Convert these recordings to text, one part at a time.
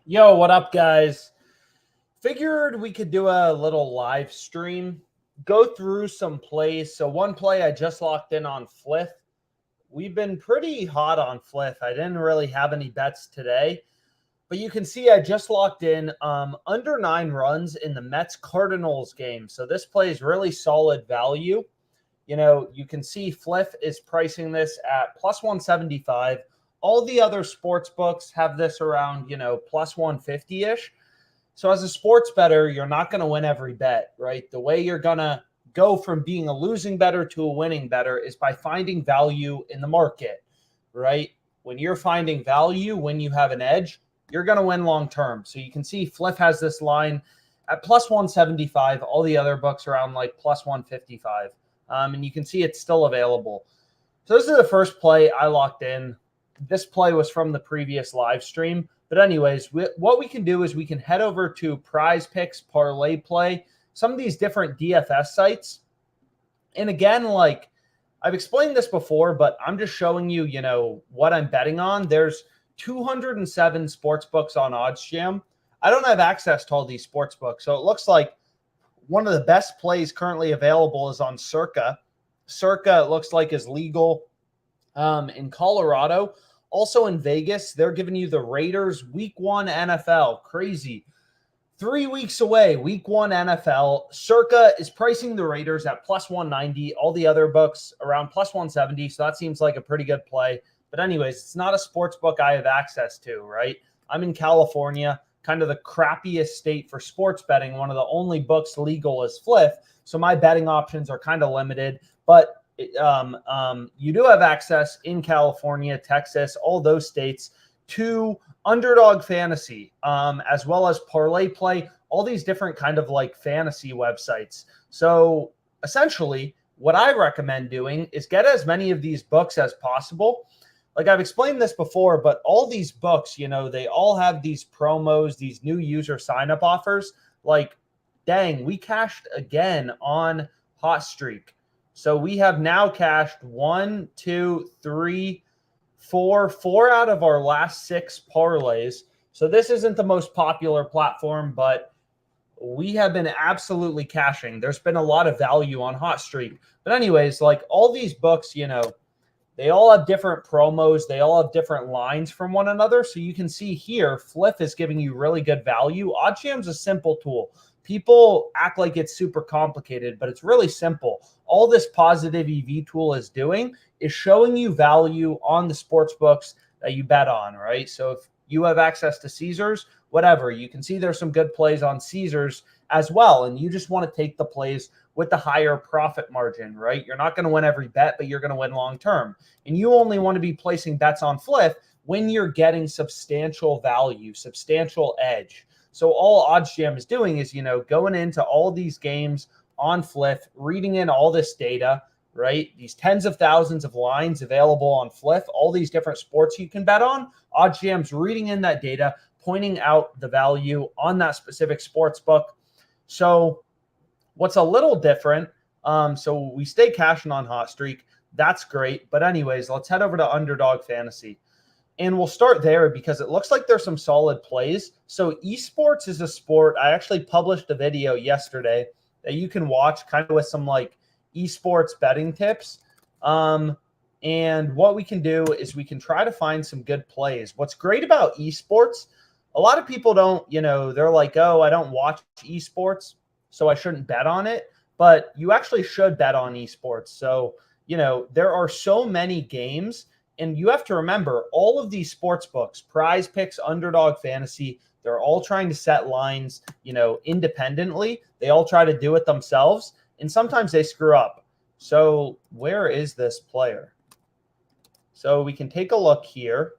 Yo, what up, guys? Figured we could do a little live stream, go through some plays. So one play I just locked in on Flith. We've been pretty hot on Flith. I didn't really have any bets today, but you can see I just locked in under 9 runs in the Mets-Cardinals game. So this play is really solid value. You know, you can see Flith is pricing this at plus 175. All the other sports books have this around, plus 150-ish. So as a sports bettor, you're not going to win every bet, right? The way you're going to go from being a losing bettor to a winning bettor is by finding value in the market, right? When you're finding value, when you have an edge, you're going to win long term. So you can see Flip has this line at plus 175. All the other books around like plus 155. And you can see it's still available. So this is the first play I locked in. This play was from the previous live stream. But anyways, what we can do is we can head over to PrizePicks, ParlayPlay, some of these different DFS sites. And again, like I've explained this before, but I'm just showing you, what I'm betting on. There's 207 sports books on OddsJam. I don't have access to all these sports books. So it looks like one of the best plays currently available is on Circa. Circa, it looks like, is legal in Colorado. Also in Vegas, they're giving you the Raiders Week 1 NFL. Crazy. 3 weeks away, Week 1 NFL. Circa is pricing the Raiders at plus 190. All the other books around plus 170. So that seems like a pretty good play. But anyways, it's not a sports book I have access to, right? I'm in California, kind of the crappiest state for sports betting. One of the only books legal is Flith. So my betting options are kind of limited. But you do have access in California, Texas, all those states to Underdog Fantasy, as well as ParlayPlay, all these different kind of like fantasy websites. So essentially, what I recommend doing is get as many of these books as possible. Like I've explained this before, but all these books, they all have these promos, these new user sign-up offers. Like, dang, we cashed again on Hot Streak. So we have now cashed 1, 2, 3, 4 out of our last 6 parlays. So this isn't the most popular platform, but we have been absolutely cashing. There's been a lot of value on Hot Streak. But anyways, like all these books, they all have different promos. They all have different lines from one another. So you can see here, Flip is giving you really good value. OddsJam's a simple tool. People act like it's super complicated, but it's really simple. All this positive EV tool is doing is showing you value on the sports books that you bet on, right? So if you have access to Caesars, whatever, you can see there's some good plays on Caesars as well. And you just want to take the plays with the higher profit margin, right? You're not going to win every bet, but you're going to win long term. And you only want to be placing bets on Flip when you're getting substantial value, substantial edge. So all OddsJam is doing is, going into all these games on Flip, reading in all this data, right? These tens of thousands of lines available on Flip, all these different sports you can bet on. OddsJam's reading in that data, pointing out the value on that specific sports book. So what's a little different, so we stay cashing on Hot Streak. That's great. But anyways, let's head over to Underdog Fantasy. And we'll start there because it looks like there's some solid plays. So esports is a sport. I actually published a video yesterday that you can watch kind of with some like esports betting tips. And what we can do is we can try to find some good plays. What's great about esports, a lot of people don't, they're like, oh, I don't watch esports, so I shouldn't bet on it. But you actually should bet on esports. So, there are so many games. And you have to remember, all of these sports books, PrizePicks, Underdog Fantasy, they're all trying to set lines, independently. They all try to do it themselves, and sometimes they screw up. So where is this player? So we can take a look here.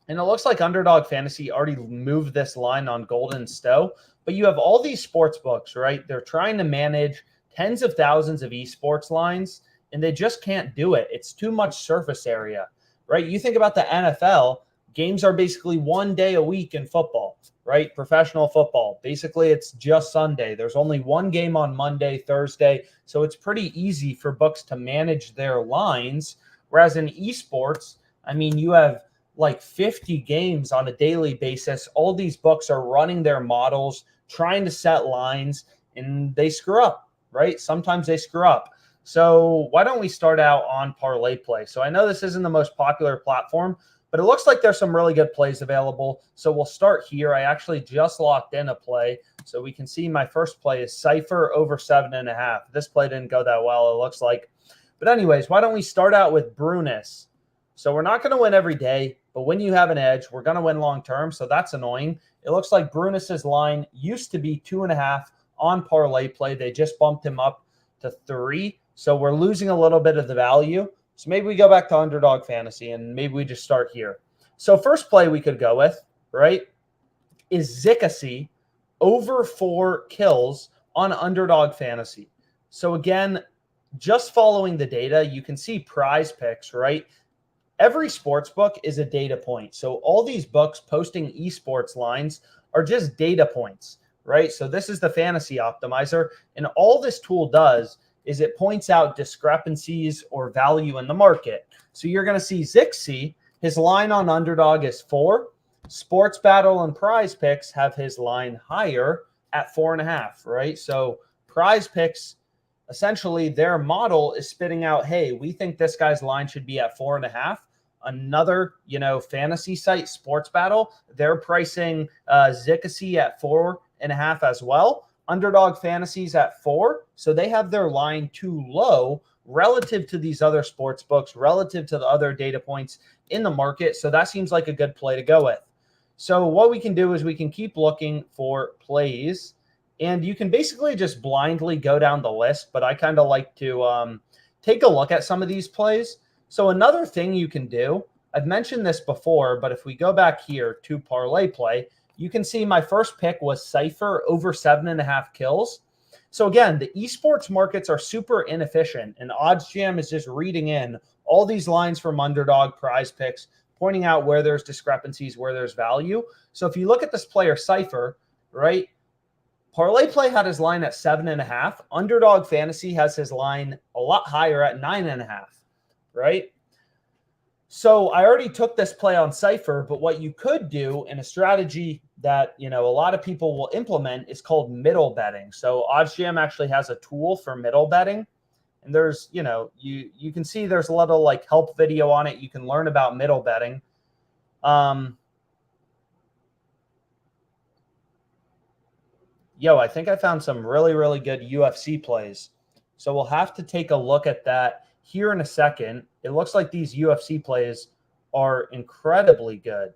And it looks like Underdog Fantasy already moved this line on Golden Stowe. But you have all these sports books, right? They're trying to manage tens of thousands of esports lines, and they just can't do it. It's too much surface area, right? You think about the NFL, games are basically 1 day a week in football, right? Professional football. Basically, it's just Sunday. There's only one game on Monday, Thursday. So it's pretty easy for books to manage their lines. Whereas in esports, I mean, you have like 50 games on a daily basis. All these books are running their models, trying to set lines, and they screw up, right? Sometimes they screw up. So why don't we start out on ParlayPlay? So I know this isn't the most popular platform, but it looks like there's some really good plays available. So we'll start here. I actually just locked in a play. So we can see my first play is Cypher over 7.5. This play didn't go that well, it looks like. But anyways, why don't we start out with Brunis? So we're not going to win every day, but when you have an edge, we're going to win long term. So that's annoying. It looks like Brunis's line used to be 2.5 on ParlayPlay. They just bumped him up to 3. So we're losing a little bit of the value. So maybe we go back to Underdog Fantasy and maybe we just start here. So first play we could go with, right, is Zikacy over 4 kills on Underdog Fantasy. So again, just following the data, you can see PrizePicks, right? Every sports book is a data point. So all these books posting esports lines are just data points, right? So this is the fantasy optimizer. And all this tool does is it points out discrepancies or value in the market. So you're going to see Zikacy, his line on Underdog is 4. SportsBattle and PrizePicks have his line higher at 4.5, right? So PrizePicks, essentially their model is spitting out, hey, we think this guy's line should be at 4.5. Another, fantasy site, SportsBattle, they're pricing Zikacy at 4.5 as well. Underdog Fantasy's at 4, so they have their line too low relative to these other sports books, relative to the other data points in the market. So that seems like a good play to go with. So what we can do is we can keep looking for plays, and you can basically just blindly go down the list, but I kind of like to take a look at some of these plays. So another thing you can do, I've mentioned this before, but if we go back here to ParlayPlay, you can see my first pick was Cypher over 7.5 kills. So again, the esports markets are super inefficient, and OddsJam is just reading in all these lines from Underdog, PrizePicks, pointing out where there's discrepancies, where there's value. So if you look at this player Cypher, right, ParlayPlay had his line at 7.5. Underdog Fantasy has his line a lot higher at 9.5, right? So I already took this play on Cypher, but what you could do in a strategy that, a lot of people will implement is called middle betting. So OddsJam actually has a tool for middle betting. And there's, you can see there's a little like help video on it. You can learn about middle betting. I think I found some really, really good UFC plays. So we'll have to take a look at that here in a second. It looks like these UFC plays are incredibly good.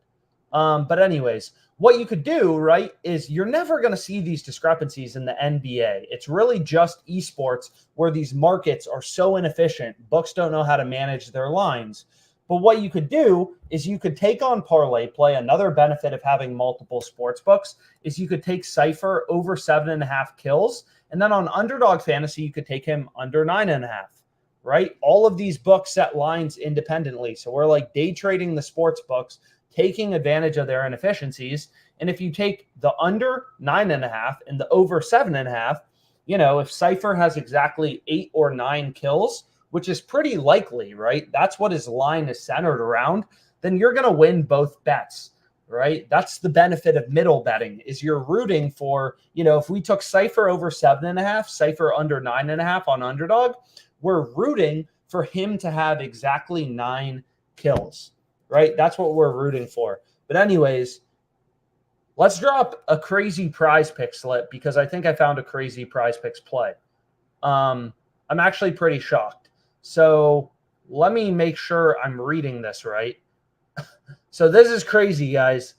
But anyways, what you could do, right, is you're never going to see these discrepancies in the NBA. It's really just esports where these markets are so inefficient. Books don't know how to manage their lines. But what you could do is you could take on ParlayPlay. Another benefit of having multiple sports books is you could take Cypher over 7.5 kills. And then on Underdog Fantasy, you could take him under 9.5, right? All of these books set lines independently. So we're like day trading the sports books, taking advantage of their inefficiencies. And if you take the under 9.5 and the over 7.5, if Cypher has exactly 8 or 9 kills, which is pretty likely, right? That's what his line is centered around. Then you're going to win both bets, right? That's the benefit of middle betting is you're rooting for, if we took Cypher over 7.5, Cypher under 9.5 on Underdog, we're rooting for him to have exactly 9 kills, right? That's what we're rooting for. But anyways, let's drop a crazy PrizePicks slip because I think I found a crazy PrizePicks play. I'm actually pretty shocked. So let me make sure I'm reading this right. So this is crazy, guys.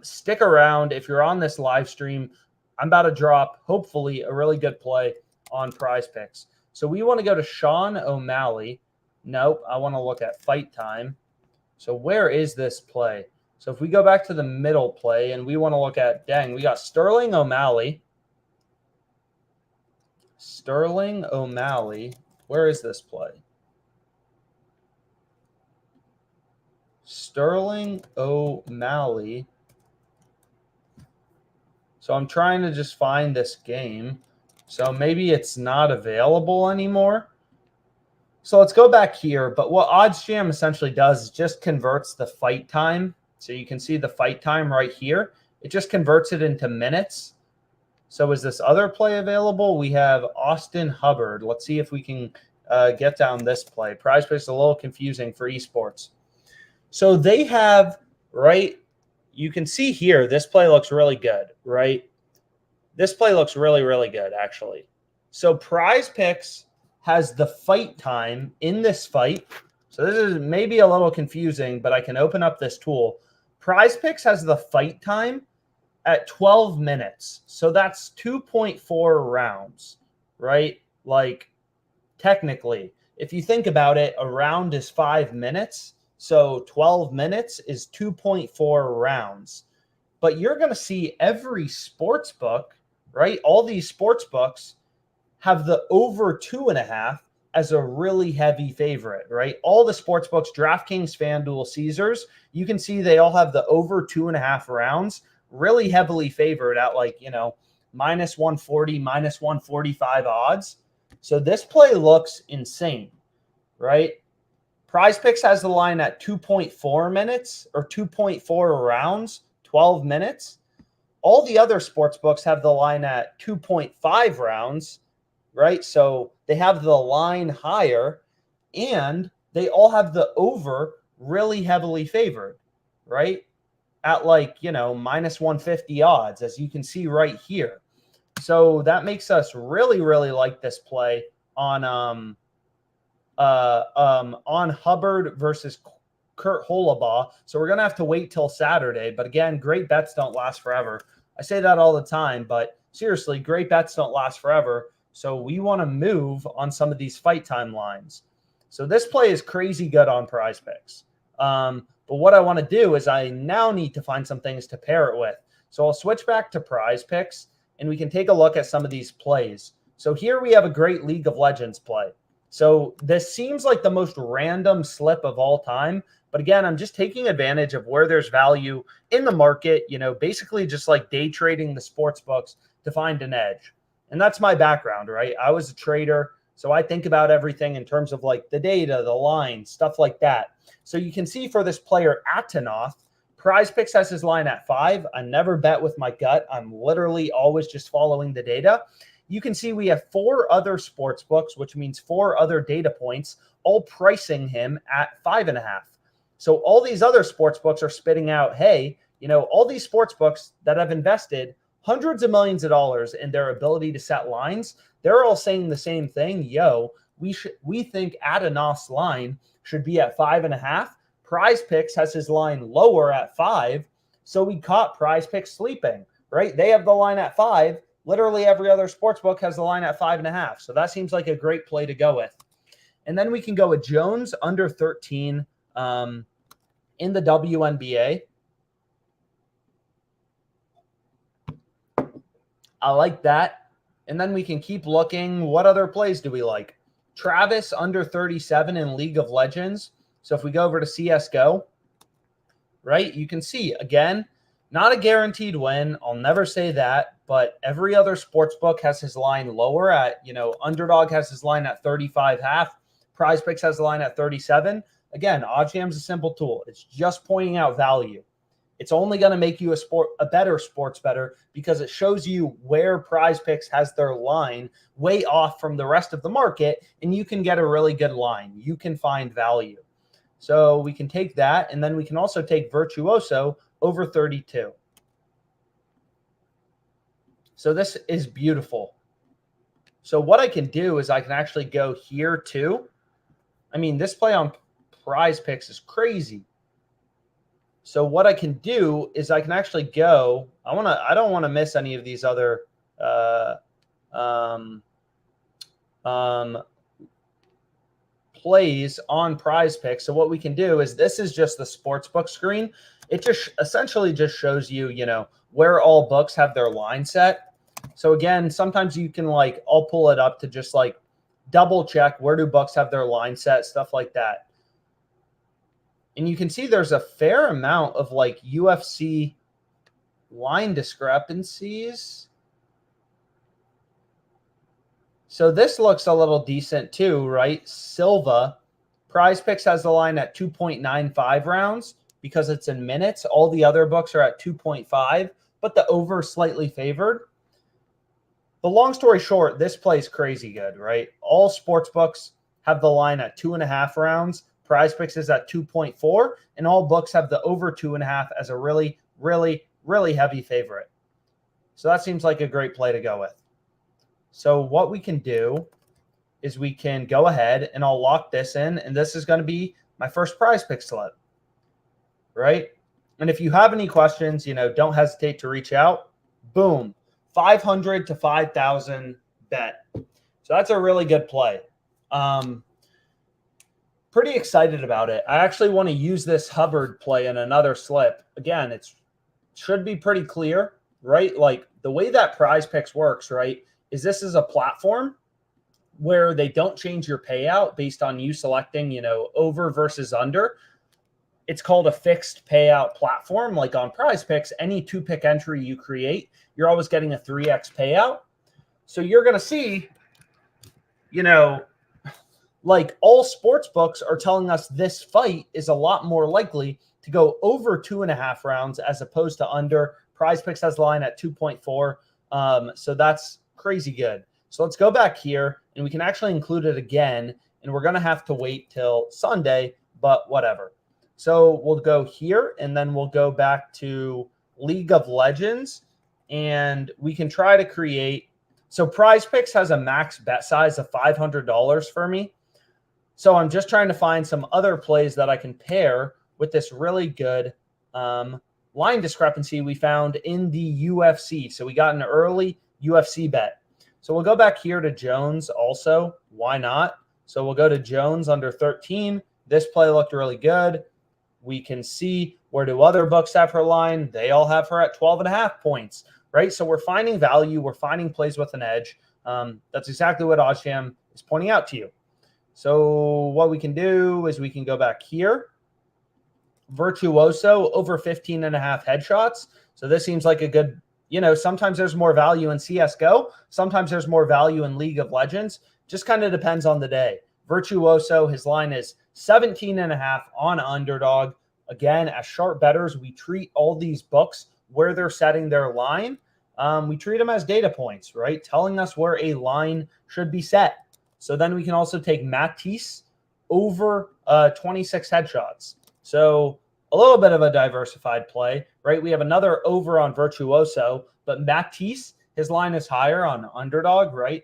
Stick around. If you're on this live stream, I'm about to drop, hopefully, a really good play on PrizePicks. So we want to go to Sean O'Malley. Nope, I want to look at Fight Time. So where is this play? So if we go back to the middle play and we want to look at, we got Sterling O'Malley. Sterling O'Malley. Where is this play? Sterling O'Malley. So I'm trying to just find this game. So maybe it's not available anymore. So let's go back here. But what OddsJam essentially does is just converts the fight time. So you can see the fight time right here. It just converts it into minutes. So is this other play available? We have Austin Hubbard. Let's see if we can get down this play. PrizePicks is a little confusing for esports. So they have, right, you can see here, this play looks really good, right? This play looks really, really good, actually. So PrizePicks has the fight time in this fight. So this is maybe a little confusing, but I can open up this tool. PrizePicks has the fight time at 12 minutes. So that's 2.4 rounds, right? Like, technically, if you think about it, a round is 5 minutes. So 12 minutes is 2.4 rounds. But you're going to see every sports book, right? All these sports books have the over 2.5 as a really heavy favorite, right? All the sports books, DraftKings, FanDuel, Caesars, you can see they all have the over 2.5 rounds really heavily favored at like, minus 140, minus 145 odds. So this play looks insane, right? PrizePicks has the line at 2.4 minutes or 2.4 rounds, 12 minutes. All the other sports books have the line at 2.5 rounds, right? So they have the line higher, and they all have the over really heavily favored, right? At like, minus 150 odds, as you can see right here. So that makes us really, really like this play on Hubbard versus Kurt Holabaugh. So we're going to have to wait till Saturday. But again, great bets don't last forever. I say that all the time, but seriously, great bets don't last forever. So we want to move on some of these fight time lines. So this play is crazy good on PrizePicks. But what I want to do is I now need to find some things to pair it with. So I'll switch back to PrizePicks, and we can take a look at some of these plays. So here we have a great League of Legends play. So this seems like the most random slip of all time. But again, I'm just taking advantage of where there's value in the market, basically just like day trading the sports books to find an edge. And that's my background, right? I was a trader, so I think about everything in terms of like the data, the line, stuff like that. So you can see for this player, Atanoth, PrizePicks has his line at 5. I never bet with my gut. I'm literally always just following the data. You can see we have 4 other sports books, which means 4 other data points, all pricing him at 5.5. So all these other sports books are spitting out, hey, all these sports books that have invested hundreds of millions of dollars in their ability to set lines, they're all saying the same thing. We think Atanoth's line should be at 5.5. PrizePicks has his line lower at 5. So we caught PrizePicks sleeping, right? They have the line at 5. Literally every other sports book has the line at 5.5. So that seems like a great play to go with. And then we can go with Jones under 13 in the WNBA. I like that. And then we can keep looking. What other plays do we like? Travis under 37 in League of Legends. So if we go over to CSGO, right, you can see, again, not a guaranteed win. I'll never say that. But every other sports book has his line lower at, Underdog has his line at 35.5. PrizePicks has the line at 37. Again, OddsJam is a simple tool. It's just pointing out value. It's only going to make you a better sports bettor because it shows you where PrizePicks has their line way off from the rest of the market, and you can get a really good line. You can find value. So we can take that, and then we can also take Virtuoso over 32. So this is beautiful. So what I can do is I can actually go here too. I mean, this play on PrizePicks is crazy. So what I can do is I can actually go. I don't want to miss any of these other plays on PrizePicks. So what we can do is this is just the sportsbook screen. It just essentially just shows you, where all books have their line set. So again, sometimes you can I'll pull it up to just double check where do books have their line set, stuff like that. And you can see there's a fair amount of UFC line discrepancies. So this looks a little decent too, right? Silva, PrizePicks has the line at 2.95 rounds because it's in minutes. All the other books are at 2.5, but the over is slightly favored. The long story short, this plays crazy good, right? All sports books have the line at 2.5 rounds. PrizePicks is at 2.4, and all books have the over 2.5 as a really, really, really heavy favorite. So that seems like a great play to go with. So what we can do is we can go ahead and I'll lock this in, and this is going to be my first PrizePicks slip, right? And if you have any questions, don't hesitate to reach out. Boom, 500 to 5,000 bet. So that's a really good play. Pretty excited about it. I actually want to use this Hubbard play in another slip. Again, it should be pretty clear, right? Like the way that PrizePicks works, right, is this is a platform where they don't change your payout based on you selecting, over versus under. It's called a fixed payout platform. Like on PrizePicks, any 2-pick entry you create, you're always getting a 3x payout. So you're going to see, like all sports books are telling us this fight is a lot more likely to go over 2.5 rounds as opposed to under. PrizePicks has the line at 2.4. So that's crazy good. So let's go back here and we can actually include it again. And we're going to have to wait till Sunday, but whatever. So we'll go here and then we'll go back to League of Legends and we can try to create. So PrizePicks has a max bet size of $500 for me. So I'm just trying to find some other plays that I can pair with this really good line discrepancy we found in the UFC. So we got an early UFC bet. So we'll go back here to Jones also. Why not? So we'll go to Jones under 13. This play looked really good. We can see where do other books have her line. They all have her at 12.5 points, right? So we're finding value. We're finding plays with an edge. That's exactly what OddsJam is pointing out to you. So what we can do is we can go back here. Virtuoso over 15.5 headshots. So this seems like a good, sometimes there's more value in CSGO. Sometimes there's more value in League of Legends. Just kind of depends on the day. Virtuoso, his line is 17.5 on Underdog. Again, as sharp bettors, we treat all these books where they're setting their line. We treat them as data points, right? Telling us where a line should be set. So then we can also take Matisse over 26 headshots. So a little bit of a diversified play, right? We have another over on Virtuoso, but Matisse, his line is higher on Underdog, right?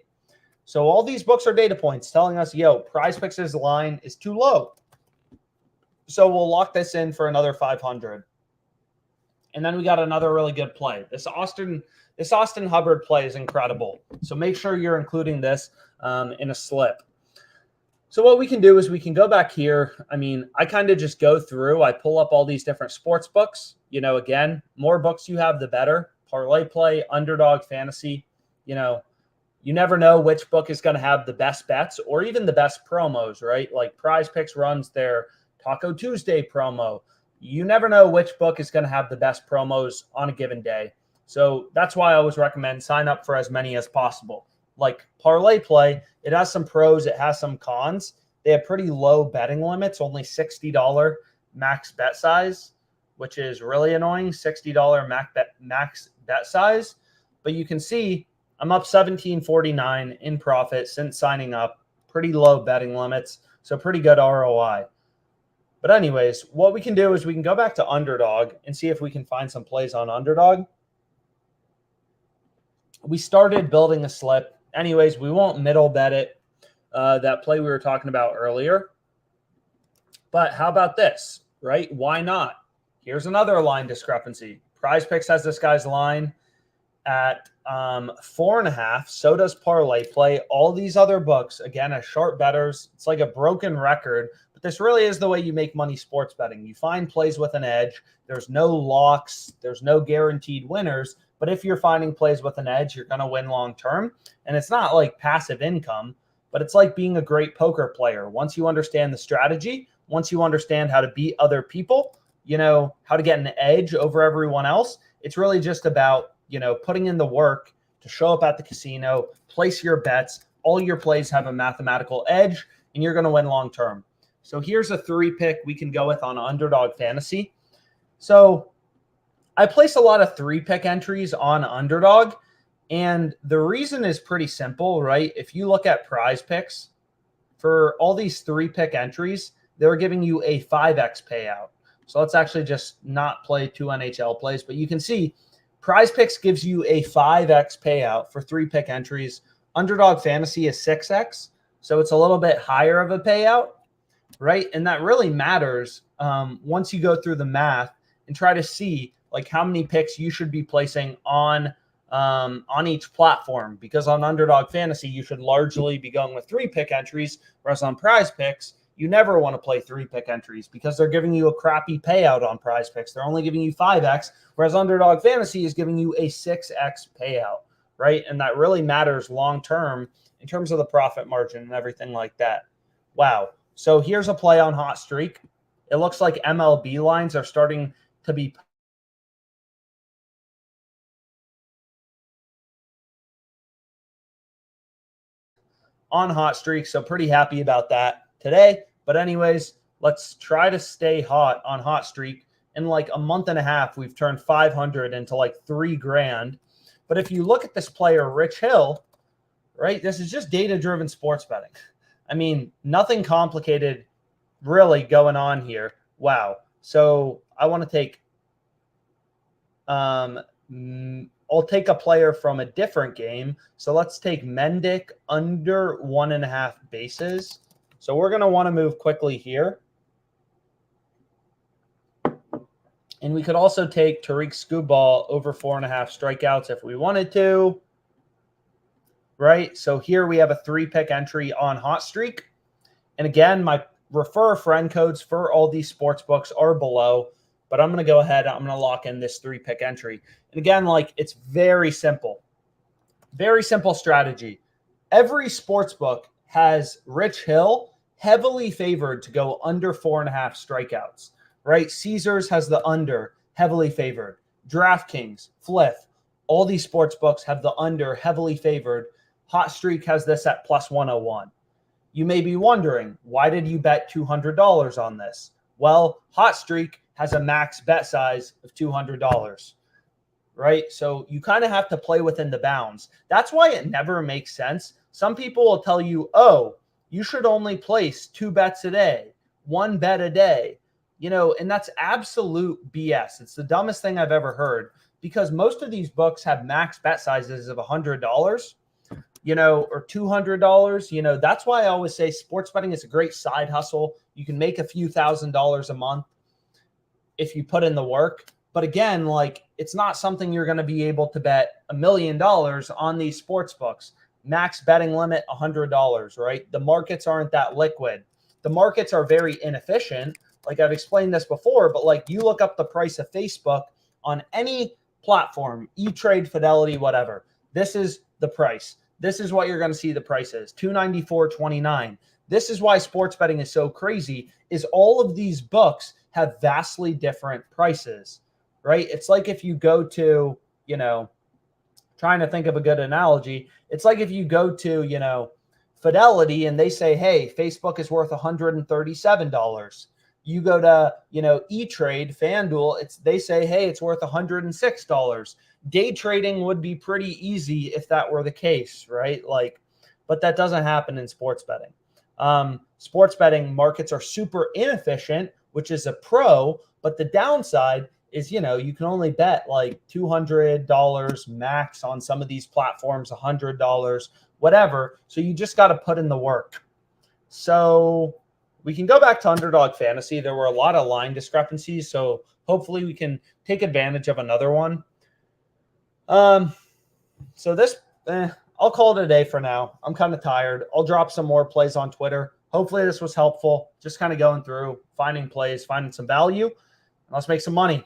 So all these books are data points telling us, PrizePicks' line is too low. So we'll lock this in for another 500. And then we got another really good play. This Austin Hubbard play is incredible. So make sure you're including this in a slip. So what we can do is we can go back here. I mean, I kind of just go through. I pull up all these different sports books. Again, more books you have, the better. ParlayPlay, Underdog Fantasy. You never know which book is going to have the best bets or even the best promos, right? Like PrizePicks runs their Taco Tuesday promo. You never know which book is going to have the best promos on a given day. So that's why I always recommend sign up for as many as possible. Like ParlayPlay, it has some pros, it has some cons. They have pretty low betting limits, only $60 max bet size, which is really annoying, $60 max bet size. But you can see I'm up $17.49 in profit since signing up. Pretty low betting limits, so pretty good ROI. But anyways, what we can do is we can go back to Underdog and see if we can find some plays on Underdog. We started building a slip. Anyways, we won't middle bet it, that play we were talking about earlier. But how about this, right? Why not? Here's another line discrepancy. PrizePicks has this guy's line at 4.5. So does ParlayPlay. All these other books, again, as sharp bettors, it's like a broken record. But this really is the way you make money sports betting. You find plays with an edge. There's no locks. There's no guaranteed winners. But if you're finding plays with an edge, you're going to win long term. And it's not like passive income, but it's like being a great poker player. Once you understand the strategy, once you understand how to beat other people, how to get an edge over everyone else, it's really just about, putting in the work to show up at the casino, place your bets. all your plays have a mathematical edge, and you're going to win long term. So here's a 3-pick we can go with on Underdog Fantasy. So I place a lot of 3-pick entries on Underdog, and the reason is pretty simple, right? If you look at PrizePicks, for all these 3-pick entries, they're giving you a 5x payout. So let's actually just not play 2 NHL plays, but you can see PrizePicks gives you a 5x payout for 3-pick entries. Underdog Fantasy is 6x, so it's a little bit higher of a payout, right? And that really matters once you go through the math and try to see like how many picks you should be placing on each platform, because on Underdog Fantasy, you should largely be going with 3-pick entries, whereas on PrizePicks, you never want to play 3-pick entries because they're giving you a crappy payout on PrizePicks. They're only giving you 5x, whereas Underdog Fantasy is giving you a 6x payout, right? And that really matters long-term in terms of the profit margin and everything like that. Wow. So here's a play on Hot Streak. It looks like MLB lines are starting to be on Hot Streak, so pretty happy about that today. But anyways, let's try to stay hot on Hot Streak. In like a month and a half, we've turned 500 into like $3,000. But if you look at this player, Rich Hill, right, this is just data-driven sports betting. I mean, nothing complicated really going on here. Wow. So I want to take I'll take a player from a different game. So let's take Mendick under 1.5 bases. So we're going to want to move quickly here. And we could also take Tariq Skubal over 4.5 strikeouts if we wanted to. Right? So here we have a 3-pick entry on Hot Streak. And again, my refer a friend codes for all these sports books are below. But I'm going to go ahead. I'm going to lock in this 3-pick entry. And again, like, it's very simple. Very simple strategy. Every sports book has Rich Hill heavily favored to go under 4.5 strikeouts, right? Caesars has the under, heavily favored. DraftKings, Fliff, all these sports books have the under, heavily favored. Hot Streak has this at plus 101. You may be wondering, why did you bet $200 on this? Well, Hot Streak has a max bet size of $200, right? So you kind of have to play within the bounds. That's why it never makes sense. Some people will tell you, oh, you should only place 2 bets a day, 1 bet a day, you know, and that's absolute BS. It's the dumbest thing I've ever heard, because most of these books have max bet sizes of $100, you know, or $200, you know. That's why I always say sports betting is a great side hustle. You can make a few $1,000s a month if you put in the work. But again, like, it's not something you're going to be able to bet $1 million on these sports books. Max betting limit, $100, right? The markets aren't that liquid. The markets are very inefficient. Like, I've explained this before, but like, you look up the price of Facebook on any platform, E-Trade, Fidelity, whatever. This is the price. This is what you're going to see the price is, $294.29. This is why sports betting is so crazy, is all of these books have vastly different prices, right? It's like if you go to, you know, trying to think of a good analogy. It's like if you go to, you know, Fidelity and they say, hey, Facebook is worth $137. You go to, you know, E-Trade, FanDuel, they say, hey, it's worth $106. Day trading would be pretty easy if that were the case, right? Like, but that doesn't happen in sports betting. Sports betting markets are super inefficient, which is a pro, but the downside is, you know, you can only bet like $200 max on some of these platforms, $100, whatever. So you just got to put in the work. So we can go back to Underdog Fantasy. There were a lot of line discrepancies, so hopefully we can take advantage of another one. So this, I'll call it a day for now. I'm kind of tired. I'll drop some more plays on Twitter. Hopefully this was helpful. Just kind of going through, finding plays, finding some value. Let's make some money.